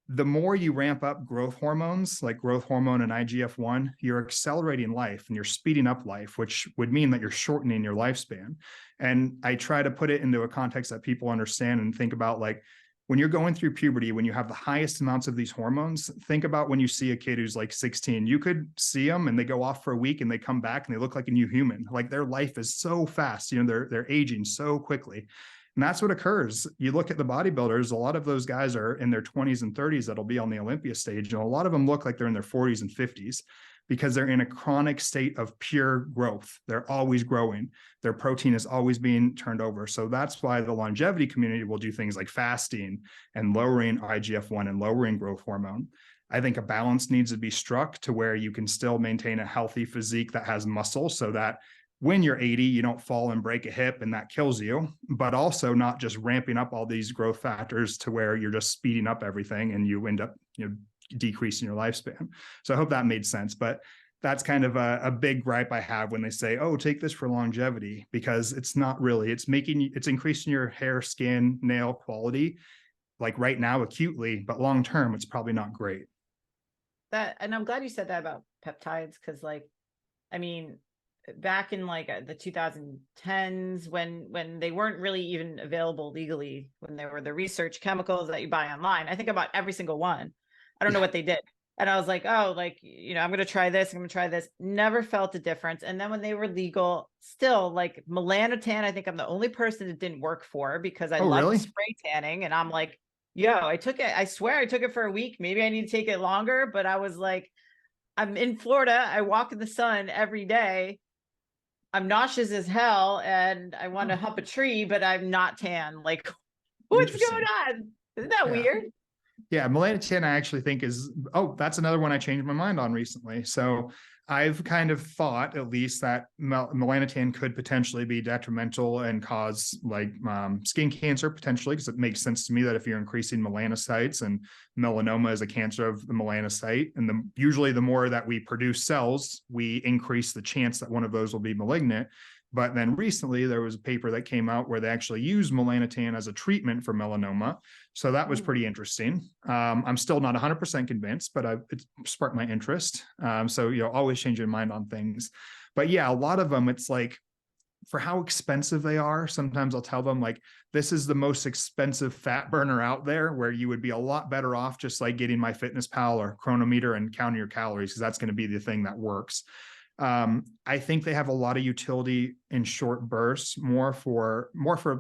the more you ramp up growth hormones, like growth hormone and IGF-1, you're accelerating life and you're speeding up life, which would mean that you're shortening your lifespan. And I try to put it into a context that people understand and think about, like, when you're going through puberty, when you have the highest amounts of these hormones, think about when you see a kid who's like 16, you could see them and they go off for a week and they come back and they look like a new human. Like their life is so fast, they're aging so quickly. And that's what occurs. You look at the bodybuilders, a lot of those guys are in their 20s and 30s that'll be on the Olympia stage. And a lot of them look like they're in their 40s and 50s because they're in a chronic state of pure growth. They're always growing. Their protein is always being turned over. So that's why the longevity community will do things like fasting and lowering IGF-1 and lowering growth hormone. I think a balance needs to be struck to where you can still maintain a healthy physique that has muscle, so that when you're 80, you don't fall and break a hip and that kills you, but also not just ramping up all these growth factors to where you're just speeding up everything and you end up, decreasing your lifespan. So I hope that made sense, but that's kind of a big gripe I have when they say, oh, take this for longevity, because it's not really. It's increasing your hair, skin, nail quality, like right now acutely, but long-term, it's probably not great. And I'm glad you said that about peptides, because back in like the 2010s, when they weren't really even available legally, when they were the research chemicals that you buy online, I think about every single one. I don't know what they did. And I was like, oh, like, I'm going to try this. I'm going to try this. Never felt a difference. And then when they were legal, still like melanotan, I think I'm the only person it didn't work for, because I love really? spray tanning. And I'm like, I took it. I swear I took it for a week. Maybe I need to take it longer. But I was like, I'm in Florida. I walk in the sun every day. I'm nauseous as hell and I want to hump a tree, but I'm not tan. Like, what's going on? Isn't that weird? Yeah, melanotan I actually think that's another one I changed my mind on recently. So I've kind of thought, at least, that melanotan could potentially be detrimental and cause like skin cancer potentially, because it makes sense to me that if you're increasing melanocytes, and melanoma is a cancer of the melanocyte, and usually the more that we produce cells, we increase the chance that one of those will be malignant. But then recently there was a paper that came out where they actually used melanotan as a treatment for melanoma. So that was pretty interesting. I'm still not 100% convinced, but it sparked my interest. So, always change your mind on things. But yeah, a lot of them, it's like, for how expensive they are, sometimes I'll tell them, like, this is the most expensive fat burner out there, where you would be a lot better off just like getting MyFitnessPal or Chronometer and counting your calories, because that's going to be the thing that works. I think they have a lot of utility in short bursts, more for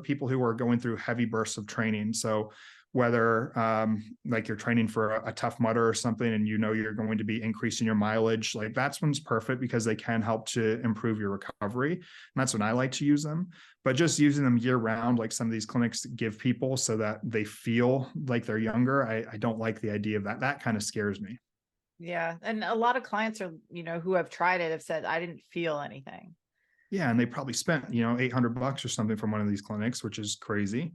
people who are going through heavy bursts of training. So whether like you're training for a Tough Mudder or something, and you're going to be increasing your mileage, like that's one's perfect, because they can help to improve your recovery. And that's when I like to use them. But just using them year round, like some of these clinics give people so that they feel like they're younger, I don't like the idea of that. That kind of scares me. Yeah. And a lot of clients are, who have tried it have said, I didn't feel anything. Yeah. And they probably spent, $800 or something from one of these clinics, which is crazy.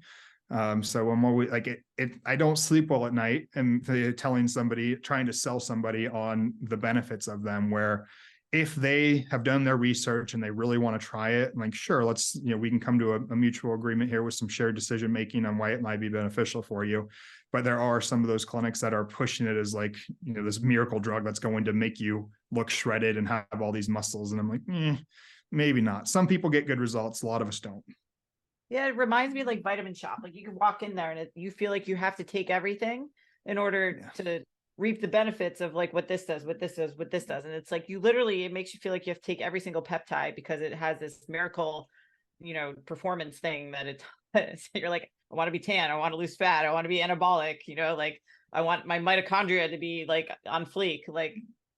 So I'm always like, I don't sleep well at night and trying to sell somebody on the benefits of them, where if they have done their research and they really want to try it, I'm like, sure, let's, we can come to a mutual agreement here with some shared decision making on why it might be beneficial for you. But there are some of those clinics that are pushing it as like, this miracle drug that's going to make you look shredded and have all these muscles. And I'm like, maybe not. Some people get good results. A lot of us don't. Yeah, it reminds me of like Vitamin Shop. Like you can walk in there and you feel like you have to take everything in order to reap the benefits of like what this does, what this does, what this does. And it's like it makes you feel like you have to take every single peptide because it has this miracle, performance thing that it does. You're like, I want to be tan, I want to lose fat, I want to be anabolic, like I want my mitochondria to be like on fleek. Like,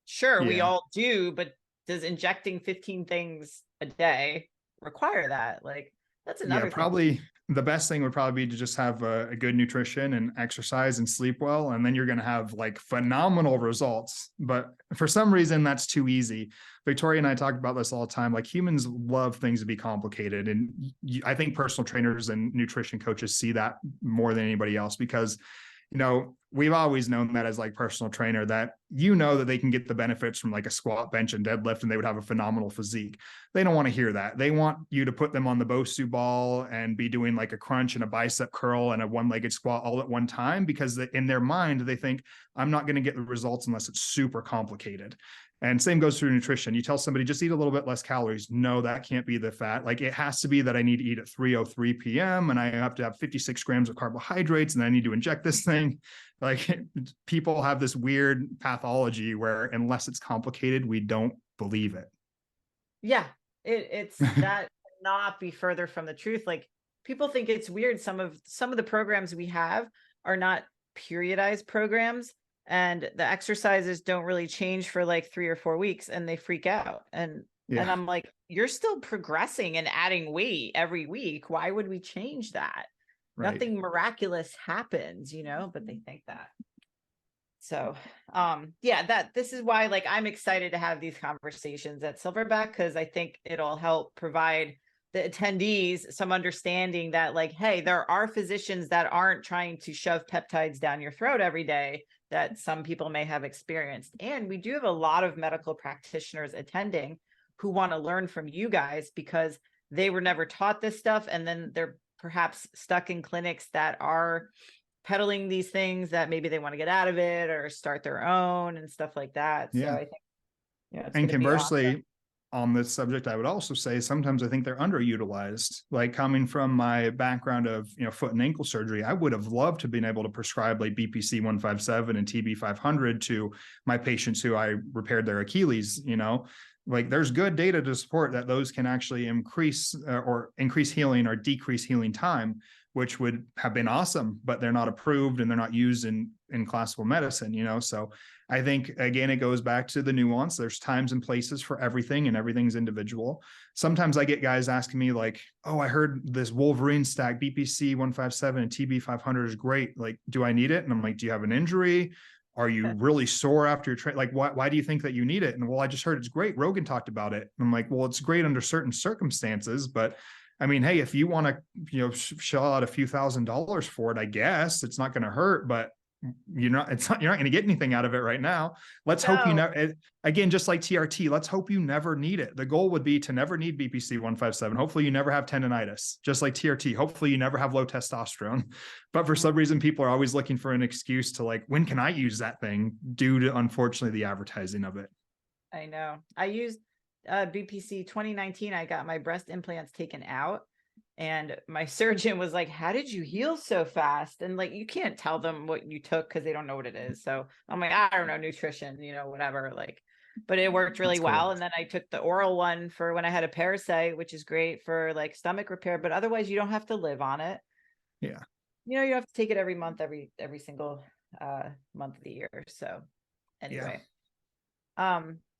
sure, we all do, but does injecting 15 things a day require that? Like, That's another thing. Probably the best thing would probably be to just have a good nutrition and exercise and sleep well, and then you're going to have like phenomenal results. But for some reason, that's too easy. Victoria and I talk about this all the time. Like, humans love things to be complicated, and I think personal trainers and nutrition coaches see that more than anybody else, because we've always known that as like personal trainer, that that they can get the benefits from like a squat, bench, and deadlift, and they would have a phenomenal physique. They don't want to hear that. They want you to put them on the Bosu ball and be doing like a crunch and a bicep curl and a one-legged squat all at one time, because in their mind, they think, I'm not going to get the results unless it's super complicated. And same goes through nutrition. You tell somebody, just eat a little bit less calories. No, that can't be the fat. Like, it has to be that I need to eat at 3:03 p.m. and I have to have 56 grams of carbohydrates, and I need to inject this thing. Like, people have this weird pathology where unless it's complicated, we don't believe it. Yeah, it's that not be further from the truth. Like, people think it's weird. Some of the programs we have are not periodized programs, and the exercises don't really change for like 3 or 4 weeks, and they freak out. And I'm like, you're still progressing and adding weight every week. Why would we change that? Right. Nothing miraculous happens, but they think that. So, this is why, like, I'm excited to have these conversations at Silverback, because I think it'll help provide the attendees some understanding that, like, hey, there are physicians that aren't trying to shove peptides down your throat every day that some people may have experienced. And we do have a lot of medical practitioners attending who want to learn from you guys, because they were never taught this stuff. And then they're perhaps stuck in clinics that are peddling these things that maybe they want to get out of it or start their own and stuff like that. So I think, and conversely, on this subject, I would also say sometimes I think they're underutilized. Like, coming from my background of, foot and ankle surgery, I would have loved to have been able to prescribe like BPC 157 and TB 500 to my patients who I repaired their Achilles. Like, there's good data to support that those can actually increase healing or decrease healing time, which would have been awesome, but they're not approved and they're not used in classical medicine, so I think, again, it goes back to the nuance. There's times and places for everything, and everything's individual. Sometimes I get guys asking me like, oh, I heard this Wolverine stack BPC 157 and TB 500 is great. Like, do I need it? And I'm like, do you have an injury? Are you really sore after your training? Like, why do you think that you need it? And, well, I just heard it's great. Rogan talked about it. And I'm like, well, it's great under certain circumstances, but I mean, hey, if you want to, shell out a few $1,000s for it, I guess it's not going to hurt, but you're not going to get anything out of it right now. Let's hope you never, again, just like TRT, let's hope you never need it. The goal would be to never need BPC 157. Hopefully you never have tendonitis, just like TRT. Hopefully you never have low testosterone, but for some reason, people are always looking for an excuse to, like, when can I use that thing, due to, unfortunately, the advertising of it. I know. I used BPC 2019. I got my breast implants taken out, and my surgeon was like, how did you heal so fast? And like, you can't tell them what you took because they don't know what it is. So I'm like, I don't know, nutrition, whatever, like, but it worked really well. And then I took the oral one for when I had a parasite, which is great for like stomach repair, but otherwise you don't have to live on it. Yeah. You have to take it every month, every single month of the year. So anyway,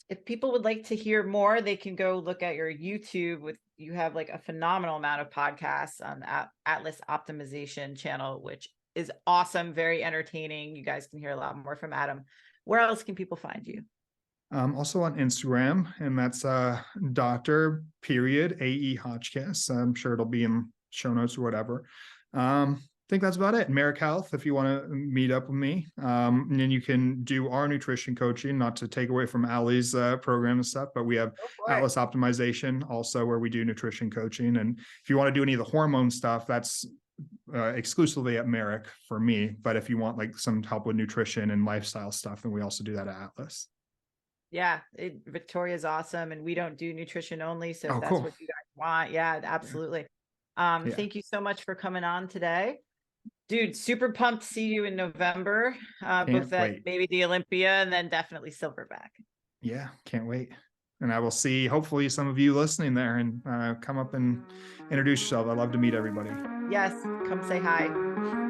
if people would like to hear more, they can go look at your YouTube. You have like a phenomenal amount of podcasts on Atlas Optimization channel, which is awesome, very entertaining. You guys can hear a lot more from Adam. Where else can people find you? Also on Instagram, and that's Dr. AE Hotchkiss. I'm sure it'll be in show notes or whatever. I think that's about it. Merrick Health, if you want to meet up with me. And then you can do our nutrition coaching, not to take away from Allie's program and stuff, but we have Atlas Optimization also, where we do nutrition coaching. And if you want to do any of the hormone stuff, that's exclusively at Merrick for me. But if you want like some help with nutrition and lifestyle stuff, then we also do that at Atlas. Yeah, Victoria's awesome. And we don't do nutrition only. So if that's cool. what you guys want. Yeah, absolutely. Thank you so much for coming on today. Dude, super pumped to see you in November, both at maybe the Olympia and then definitely Silverback. Yeah, can't wait. And I will see, hopefully, some of you listening there, and come up and introduce yourself. I'd love to meet everybody. Yes, come say hi.